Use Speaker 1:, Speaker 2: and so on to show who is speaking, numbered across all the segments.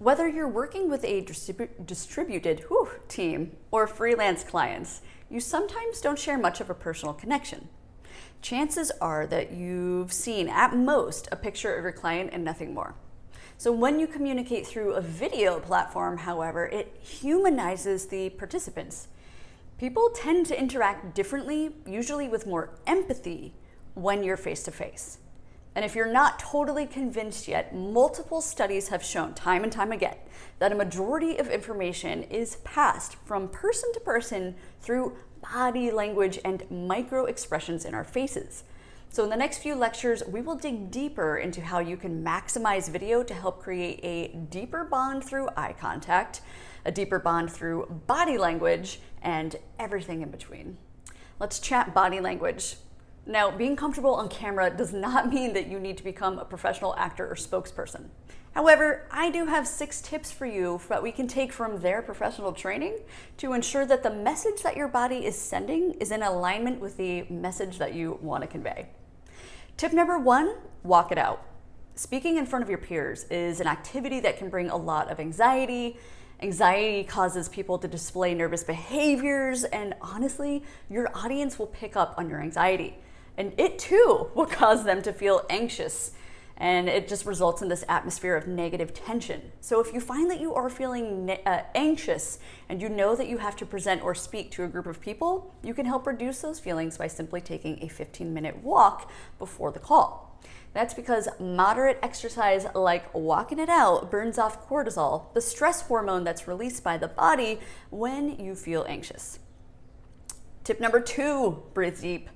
Speaker 1: Whether you're working with a distributed team or freelance clients, you sometimes don't share much of a personal connection. Chances are that you've seen, at most, a picture of your client and nothing more. So when you communicate through a video platform, however, it humanizes the participants. People tend to interact differently, usually with more empathy, when you're face-to-face. And if you're not totally convinced yet, multiple studies have shown time and time again that a majority of information is passed from person to person through body language and micro expressions in our faces. So in the next few lectures, we will dig deeper into how you can maximize video to help create a deeper bond through eye contact, a deeper bond through body language, and everything in between. Let's chat body language. Now, being comfortable on camera does not mean that you need to become a professional actor or spokesperson. However, I do have 6 tips for you that we can take from their professional training to ensure that the message that your body is sending is in alignment with the message that you want to convey. Tip number 1, walk it out. Speaking in front of your peers is an activity that can bring a lot of anxiety. Anxiety causes people to display nervous behaviors, and honestly, your audience will pick up on your anxiety. And it too will cause them to feel anxious, and it just results in this atmosphere of negative tension. So if you find that you are feeling anxious and you know that you have to present or speak to a group of people, you can help reduce those feelings by simply taking a 15-minute walk before the call. That's because moderate exercise like walking it out burns off cortisol, the stress hormone that's released by the body when you feel anxious. Tip number 2, breathe deep.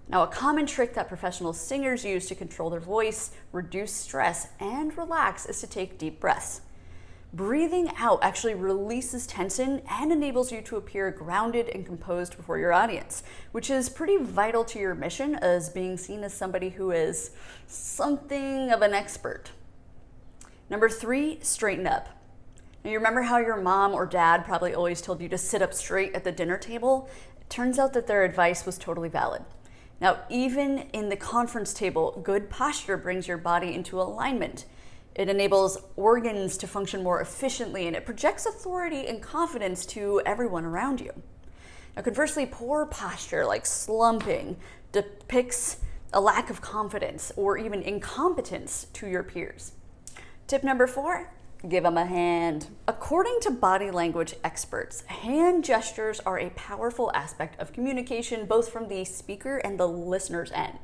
Speaker 1: Now, a common trick that professional singers use to control their voice, reduce stress, and relax is to take deep breaths. Breathing out actually releases tension and enables you to appear grounded and composed before your audience, which is pretty vital to your mission as being seen as somebody who is something of an expert. Number 3, straighten up. Now, you remember how your mom or dad probably always told you to sit up straight at the dinner table? It turns out that their advice was totally valid. Now, even in the conference table, good posture brings your body into alignment. It enables organs to function more efficiently, and it projects authority and confidence to everyone around you. Now, conversely, poor posture, like slumping, depicts a lack of confidence or even incompetence to your peers. Tip number 4, give them a hand. According to body language experts, hand gestures are a powerful aspect of communication, both from the speaker and the listener's end.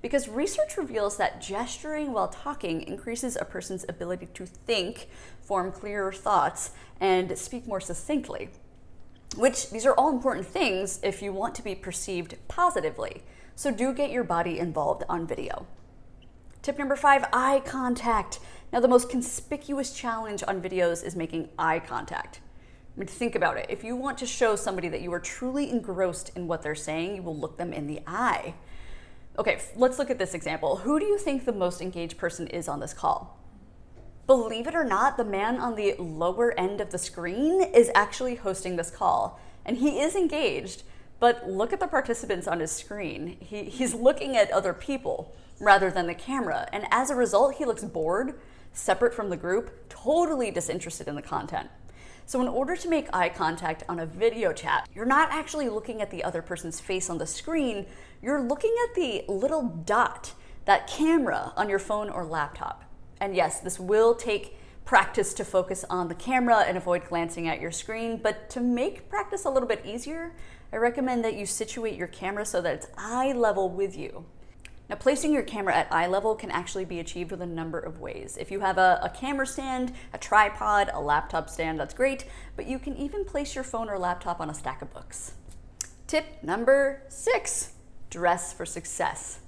Speaker 1: Because research reveals that gesturing while talking increases a person's ability to think, form clearer thoughts, and speak more succinctly. Which, these are all important things if you want to be perceived positively. So do get your body involved on video. Tip number 5, eye contact. Now, the most conspicuous challenge on videos is making eye contact. I mean, think about it. If you want to show somebody that you are truly engrossed in what they're saying, you will look them in the eye. Okay, let's look at this example. Who do you think the most engaged person is on this call? Believe it or not, the man on the lower end of the screen is actually hosting this call, and he is engaged, but look at the participants on his screen. He's looking at other people rather than the camera, and as a result, he looks bored, separate from the group, totally disinterested in the content. So in order to make eye contact on a video chat, you're not actually looking at the other person's face on the screen, you're looking at the little dot, that camera on your phone or laptop. And yes, this will take practice to focus on the camera and avoid glancing at your screen, but to make practice a little bit easier, I recommend that you situate your camera so that it's eye level with you. Now, placing your camera at eye level can actually be achieved with a number of ways. If you have a camera stand, a tripod, a laptop stand, that's great, but you can even place your phone or laptop on a stack of books. Tip number 6, dress for success.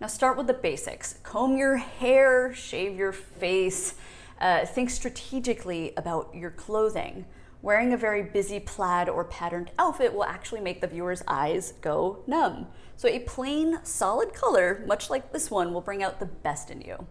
Speaker 1: Now, start with the basics. Comb your hair, shave your face, think strategically about your clothing. Wearing a very busy plaid or patterned outfit will actually make the viewer's eyes go numb. So a plain, solid color, much like this one, will bring out the best in you.